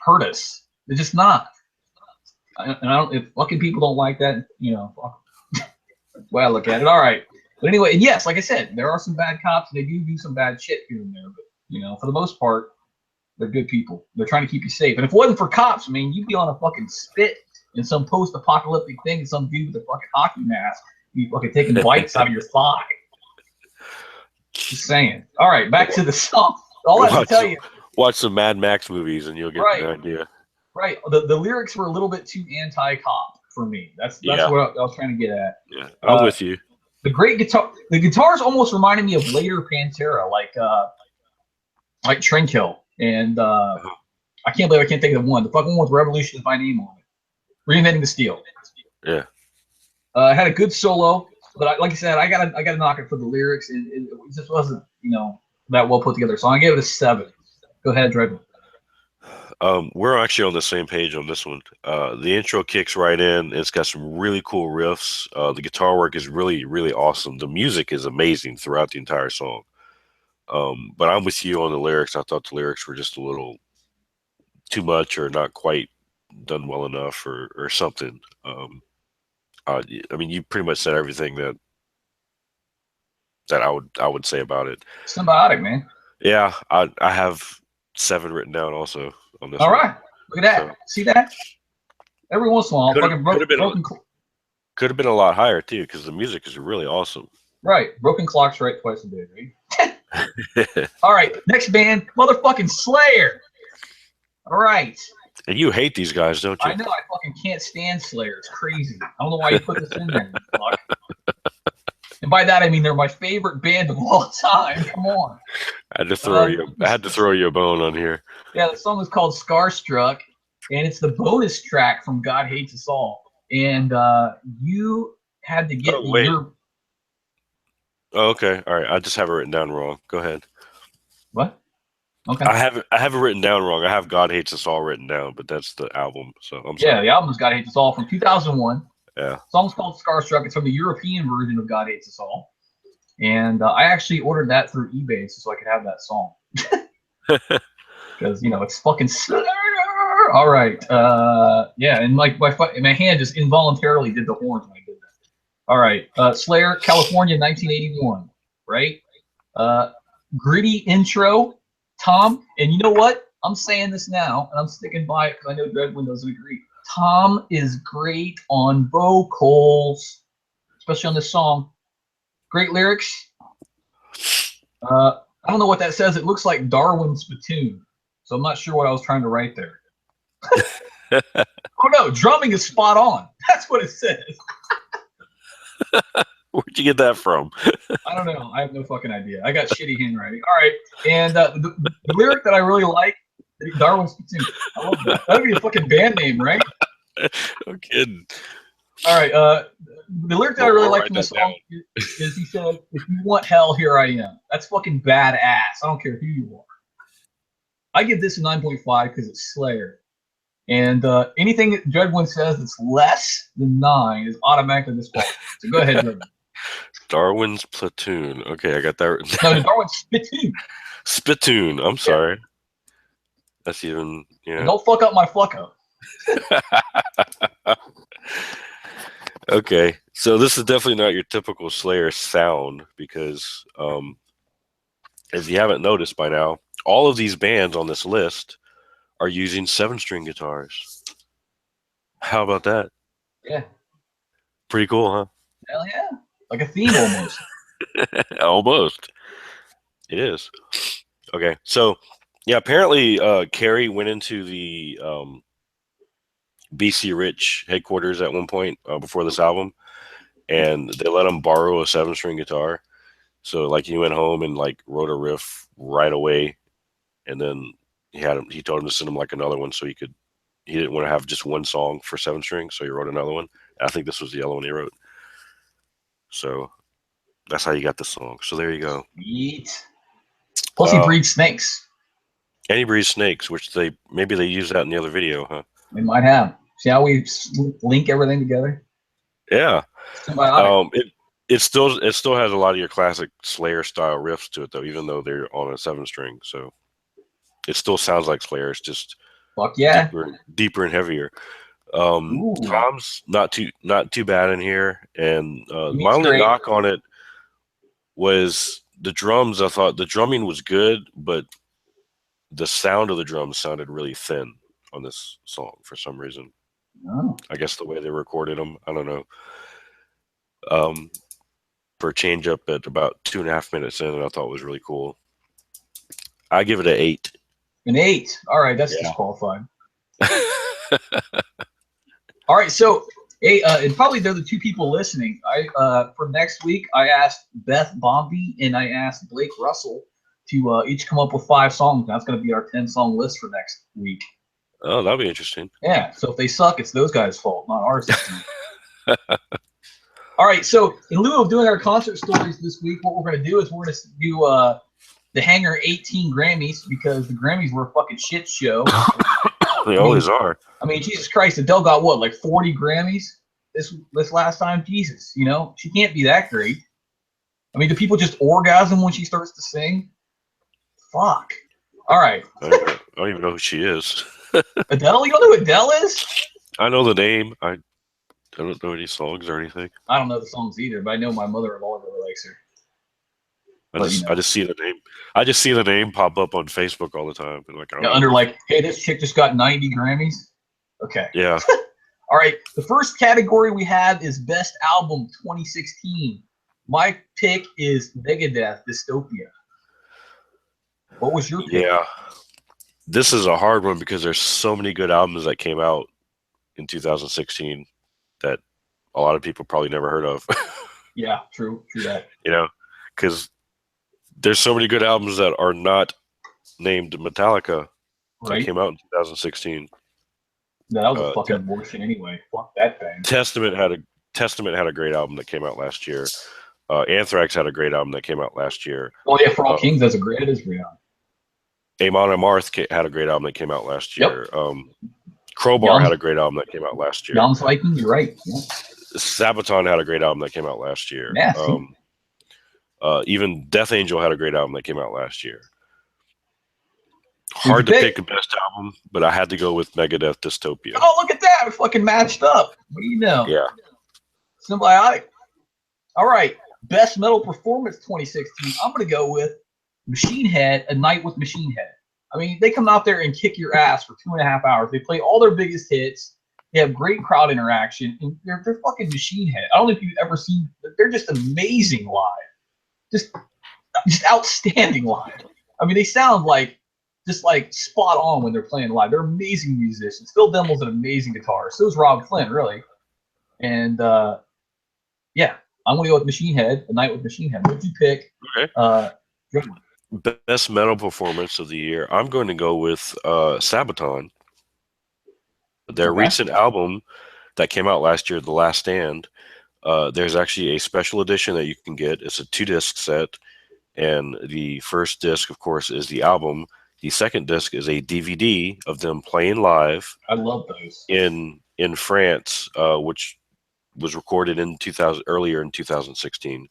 hurt us. They're just not. And I don't. If fucking people don't like that, fuck. That's the way I look at it. All right. But anyway, and yes, like I said, there are some bad cops, and they do some bad shit here and there. But for the most part, they're good people. They're trying to keep you safe. And if it wasn't for cops, I mean, you'd be on a fucking spit in some post-apocalyptic thing, and some dude with a fucking hockey mask be fucking taking bites out of your thigh. Just saying. All right, back to the song. All I have to tell you. Watch some Mad Max movies, and you'll get an idea. Right. The lyrics were a little bit too anti-cop for me. That's what I was trying to get at. Yeah, I'm with you. The great guitar. The guitars almost reminded me of later Pantera, like Trendkill, and I can't believe I can't think of the one. The fucking one with Revolution is my name on it. Reinventing the Steel. Yeah. It had a good solo, but like I said, I gotta knock it for the lyrics. It just wasn't that well put together. So I gave it a 7. Go ahead, Dreadman. We're actually on the same page on this one. The intro kicks right in. It's got some really cool riffs. The guitar work is really, really awesome. The music is amazing throughout the entire song. But I'm with you on the lyrics. I thought the lyrics were just a little too much or not quite done well enough or something. I mean, you pretty much said everything that I would say about it. Symbiotic, man. Yeah, I have 7 written down also. All right, look at that. So, see that? Every once in a while, could have been a lot higher too, because the music is really awesome. Right, broken clocks right twice a day, right? All right, next band, motherfucking Slayer. All right. And you hate these guys, don't you? I know, I fucking can't stand Slayer. It's crazy. I don't know why you put this in there, you fuck. And by that I mean they're my favorite band of all time. Come on. I had to throw you a bone on here. Yeah, the song is called Scarstruck, and it's the bonus track from God Hates Us All. And you had to get Oh, okay. All right. I just have it written down wrong. Go ahead. What? Okay. I have it written down wrong. I have God Hates Us All written down, but that's the album. So I'm sorry. Yeah, the album's God Hates Us All from 2001. Yeah. The song's called Scarstruck. It's from the European version of God Hates Us All. And I actually ordered that through eBay so I could have that song. Because, you know, it's fucking Slayer. All right. Yeah, and like my hand just involuntarily did the horns when I did that. All right. Slayer, California, 1981. Right? Gritty intro, Tom. And you know what? I'm saying this now, and I'm sticking by it because I know Dreadwind doesn't agree. Tom is great on vocals, especially on this song. Great lyrics. I don't know what that says. It looks like Darwin Spittoon. So I'm not sure what I was trying to write there. Oh no, drumming is spot on. That's what it says. Where'd you get that from? I don't know. I have no fucking idea. I got shitty handwriting. All right. And the lyric that I really like, Darwin Spittoon. I love that. That would be a fucking band name, right? I'm kidding. All right. The lyric that I really like from this song is he said, "If you want hell, here I am." That's fucking badass. I don't care who you are. I give this a 9.5 because it's Slayer. And anything that Dreadwind says that's less than 9 is automatically disqualified. So go ahead, Dreadwind. Darwin's Platoon. Okay, I got that. No, Darwin's Spittoon. Spittoon. I'm sorry. That's even, you know. Don't fuck up my fuck up. Okay, so this is definitely not your typical Slayer sound because, if you haven't noticed by now, all of these bands on this list are using 7-string guitars. How about that? Yeah. Pretty cool, huh? Hell yeah. Like a theme almost. Almost. It is. Okay, so yeah, apparently Carrie went into the BC Rich headquarters at one point before this album, and they let him borrow a 7-string guitar. So like he went home and like wrote a riff right away, and then he told him to send him like another one so he didn't want to have just one song for 7-string, so he wrote another one. I think this was the other one he wrote. So that's how you got the song. So there you go. Yeet. Plus he breeds snakes. And he breeds snakes, which maybe they used that in the other video, huh? They might have. See how we link everything together? Yeah. It still has a lot of your classic Slayer style riffs to it though, even though they're on a 7-string. So it still sounds like Slayer. It's just fuck yeah, deeper and heavier. Tom's not too bad in here, and my only knock on it was the drums. I thought the drumming was good, but the sound of the drums sounded really thin on this song for some reason. Oh. I guess the way they recorded them, I don't know. For a change up at about 2.5 minutes in, I thought was really cool. I give it an 8. An 8. All right, that's disqualified. All right, so hey, and probably they're the two people listening. For next week, I asked Beth Bombay and I asked Blake Russell to each come up with 5 songs. That's going to be our 10-song list for next week. Oh, that'll be interesting. Yeah, so if they suck, it's those guys' fault, not ours. All right, so in lieu of doing our concert stories this week, what we're going to do is we're going to do the Hangar 18 Grammys because the Grammys were a fucking shit show. They always are. I mean, Jesus Christ, Adele got what, like 40 Grammys this last time? Jesus, you know, she can't be that great. I mean, do people just orgasm when she starts to sing? Fuck. All right. I don't even know who she is. Adele? You don't know who Adele is? I know the name. I don't know any songs or anything. I don't know the songs either, but I know my mother-in-law really likes her. I just see the name. I just see the name pop up on Facebook all the time. And like, under like, hey, this chick just got 90 Grammys. Okay. Yeah. All right. The first category we have is Best Album 2016. My pick is Megadeth, Dystopia. What was your pick? Yeah. This is a hard one because there's so many good albums that came out in 2016 that a lot of people probably never heard of. Yeah, true that. You know, because there's so many good albums that are not named Metallica that Right? came out in 2016. That was a fucking abortion anyway. Fuck that thing. Testament had a great album that came out last year. Anthrax had a great album that came out last year. Oh yeah, For All Kings, that's a great album. Amon Amarth had a great album that came out last year. Yep. Crowbar had a great album that came out last year. Yams Viking, you're right. Yeah. Sabaton had a great album that came out last year. Yeah, even Death Angel had a great album that came out last year. Hard to pick a best album, but I had to go with Megadeth Dystopia. Oh, look at that. We fucking matched up. What do you know? Yeah. Symbiotic. All right. Best metal performance 2016. I'm going to go with Machine Head, A Night with Machine Head. I mean, they come out there and kick your ass for 2.5 hours. They play all their biggest hits. They have great crowd interaction. And they're fucking Machine Head. I don't know if you've ever seen, they're just amazing live. Just outstanding live. I mean, they sound like just like spot on when they're playing live. They're amazing musicians. Phil Dimmel's an amazing guitarist. So is Rob Flynn, really. And yeah, I'm gonna go with Machine Head, A Night with Machine Head. What'd you pick? Okay. Best metal performance of the year. I'm going to go with Sabaton. Their recent album that came out last year, The Last Stand. There's actually a special edition that you can get. It's a 2-disc set, and the first disc, of course, is the album. The second disc is a DVD of them playing live. I love those. In France, which was recorded in earlier in 2016.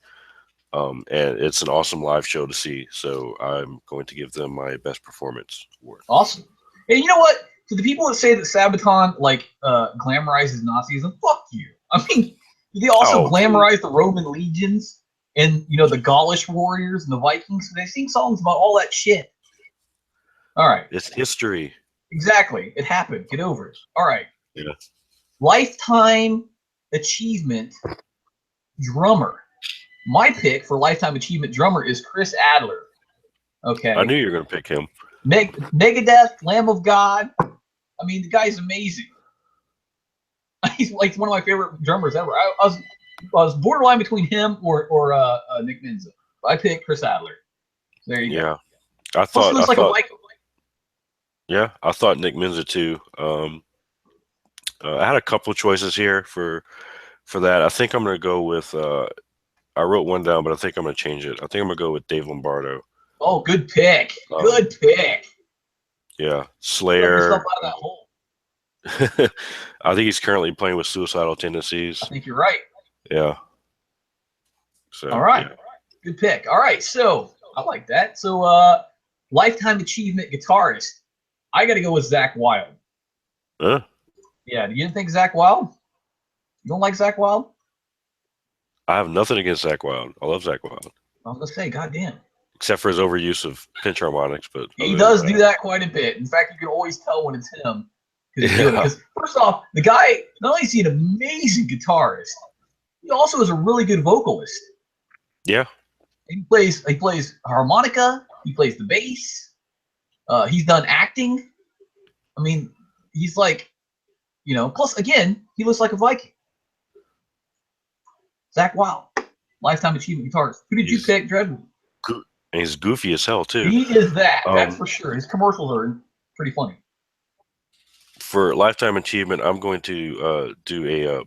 And it's an awesome live show to see. So I'm going to give them my best performance award. Awesome. And you know what? To the people that say that Sabaton glamorizes Nazism, fuck you. I mean, they also glamorize the Roman legions and the Gaulish warriors and the Vikings. They sing songs about all that shit. All right. It's history. Exactly. It happened. Get over it. All right. Yeah. Lifetime Achievement Drummer. My pick for Lifetime Achievement Drummer is Chris Adler. Okay. I knew you were going to pick him. Megadeth, Lamb of God. I mean, the guy's amazing. He's like one of my favorite drummers ever. I was borderline between him or Nick Menza. I picked Chris Adler. There you go. Yeah. I thought Nick Menza too. I had a couple choices here for that. I think I'm going to go with I wrote one down, but I think I'm going to change it. I think I'm going to go with Dave Lombardo. Oh, good pick. Good pick. Yeah. Slayer. Out of that hole. I think he's currently playing with Suicidal Tendencies. I think you're right. Yeah. So, all right. Yeah. Good pick. All right. So I like that. So Lifetime Achievement Guitarist. I got to go with Zakk Wylde. Huh? Yeah. Do you think Zakk Wylde? You don't like Zakk Wylde? I have nothing against Zakk Wylde. I love Zakk Wylde. I was going to say, goddamn. Except for his overuse of pinch harmonics, but he does do that quite a bit. In fact, you can always tell when it's him. Because first off, the guy, not only is he an amazing guitarist, he also is a really good vocalist. Yeah. He plays harmonica, he plays the bass, he's done acting. I mean, he's like, plus again, he looks like a Viking. Zakk Wylde, Lifetime Achievement Guitarist. Who did you pick, Dreadwood? And he's goofy as hell too. He is that's for sure. His commercials are pretty funny. For Lifetime Achievement, I'm going to do a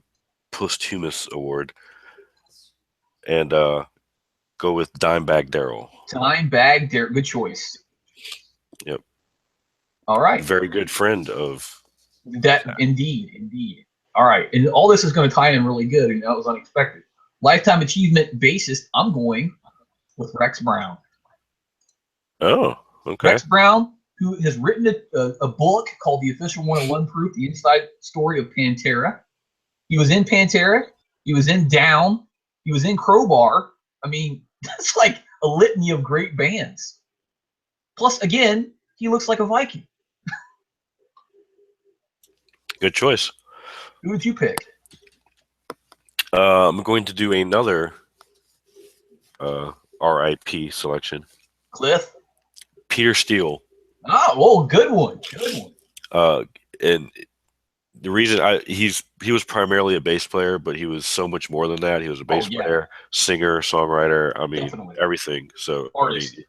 posthumous award and go with Dimebag Darrell. Dimebag Darrell, good choice. Yep. All right. Very good friend of that. Indeed. All right, and all this is going to tie in really good, and that was unexpected. Lifetime Achievement bassist, I'm going with Rex Brown. Oh, okay. Rex Brown, who has written a book called The Official 101 Proof, the inside story of Pantera. He was in Pantera. He was in Down. He was in Crowbar. I mean, that's like a litany of great bands. Plus, again, he looks like a Viking. Good choice. Who would you pick? I'm going to do another RIP selection. Cliff? Peter Steele. Oh, well, good one. Good one. And the reason he was primarily a bass player, but he was so much more than that. He was a bass player, singer, songwriter. I mean, everything. So artist. I mean,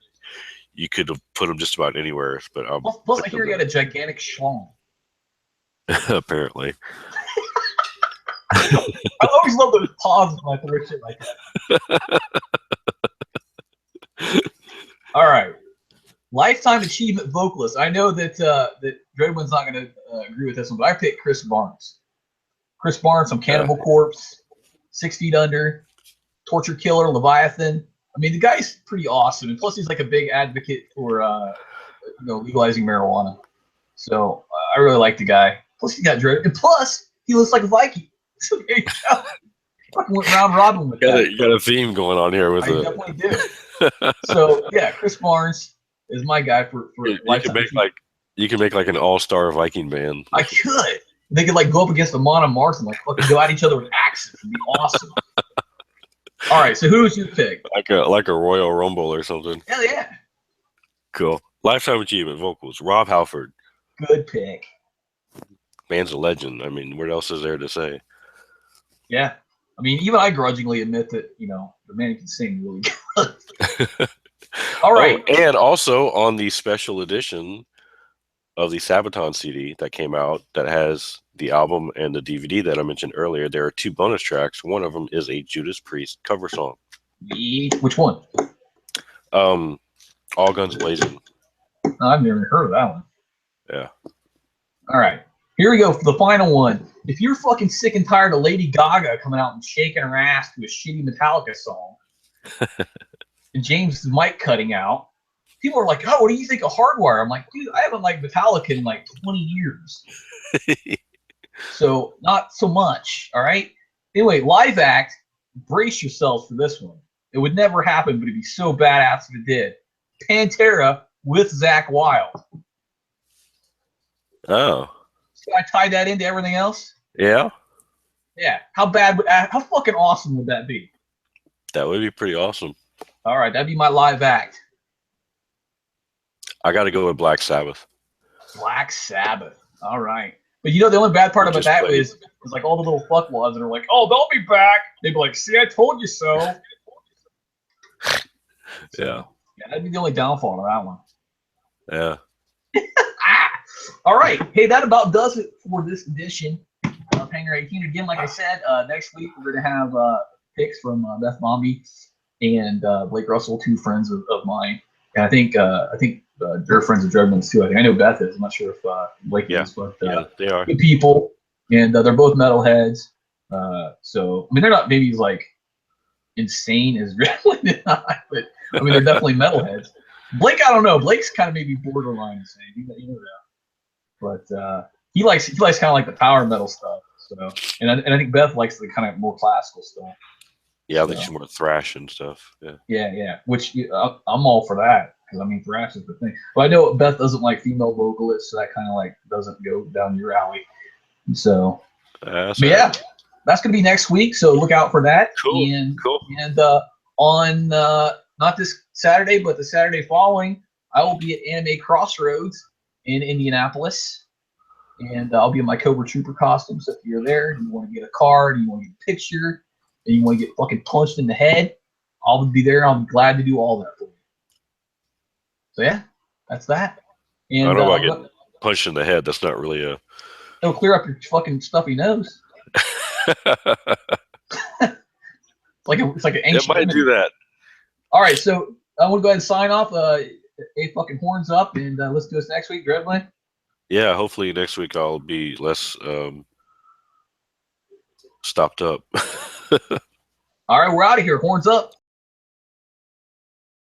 you could have put him just about anywhere. But plus I hear he had a gigantic schlong. Apparently. I always love those pauses when I throw shit like that. All right. Lifetime Achievement Vocalist. I know that that Dreadwin's not going to agree with this one, but I picked Chris Barnes. Chris Barnes from Cannibal Corpse, 6 Feet Under, Torture Killer, Leviathan. I mean, the guy's pretty awesome, and plus he's like a big advocate for legalizing marijuana. So I really like the guy. Plus he got dread, and plus he looks like a Viking. So there you go. Fucking went round robin with that. You got a theme going on here with I definitely do. So yeah, Chris Barnes is my guy for you can make like an all-star Viking band. I could. They could like go up against Amon and Mars and like fucking go at each other with axes. It'd be awesome. All right, so who's your pick? Like a Royal Rumble or something. Hell yeah. Cool. Lifetime Achievement Vocals. Rob Halford. Good pick. Man's a legend. I mean, what else is there to say? Yeah. I mean, even I grudgingly admit that, the man can sing really good. All right. Oh, and also on the special edition of the Sabaton CD that came out that has the album and the DVD that I mentioned earlier, there are 2 bonus tracks. One of them is a Judas Priest cover song. Which one? All Guns Blazing. I've never heard of that one. Yeah. All right. Here we go for the final one. If you're fucking sick and tired of Lady Gaga coming out and shaking her ass to a shitty Metallica song, and James' mic cutting out, people are like, oh, what do you think of Hardwire? I'm like, dude, I haven't liked Metallica in like 20 years. So not so much, all right? Anyway, live act, brace yourselves for this one. It would never happen, but it'd be so badass if it did. Pantera with Zakk Wylde. Oh. So I tied that into everything else? Yeah? Yeah. How fucking awesome would that be? That would be pretty awesome. All right, that'd be my live act. I got to go with Black Sabbath. Black Sabbath. All right. But the only bad part about that is like all the little fuckwads that are like, oh, they'll be back. They'd be like, see, I told you so. Yeah. Yeah, that'd be the only downfall of that one. Yeah. All right. Hey, that about does it for this edition of Hangar 18. Again, like I said, next week we're going to have picks from Beth Bombi and Blake Russell, 2 friends of mine. And I think they're friends of Dreadman's too. I know Beth is. I'm not sure if Blake is, but they are good people, and they're both metalheads. So I mean, they're not maybe like insane as Dreadman not, but I mean they're definitely metalheads. Blake, I don't know. Blake's kind of maybe borderline insane. You know that, but he likes kind of like the power metal stuff. So and I think Beth likes the kind of more classical stuff. Yeah, I think she's more thrash and stuff. Yeah. Which I'm all for that because I mean thrash is the thing. But I know Beth doesn't like female vocalists, so that kind of like doesn't go down your alley. So, yeah, that's gonna be next week. So look out for that. Cool. And on not this Saturday, but the Saturday following, I will be at Anime Crossroads in Indianapolis. And I'll be in my Cobra Trooper costume. So if you're there and you want to get a card, you want to get a picture, and you want to get fucking punched in the head, I'll be there. I'll be glad to do all that for you. So yeah, that's that. And I don't know about getting punched in the head. That's not really a. It'll clear up your fucking stuffy nose. It's like an ancient. It might do that. All right, so I'm gonna go ahead and sign off. Fucking horns up, and let's do this next week, Dreadman. Yeah, hopefully next week I'll be less stopped up. All right, we're out of here. Horns up.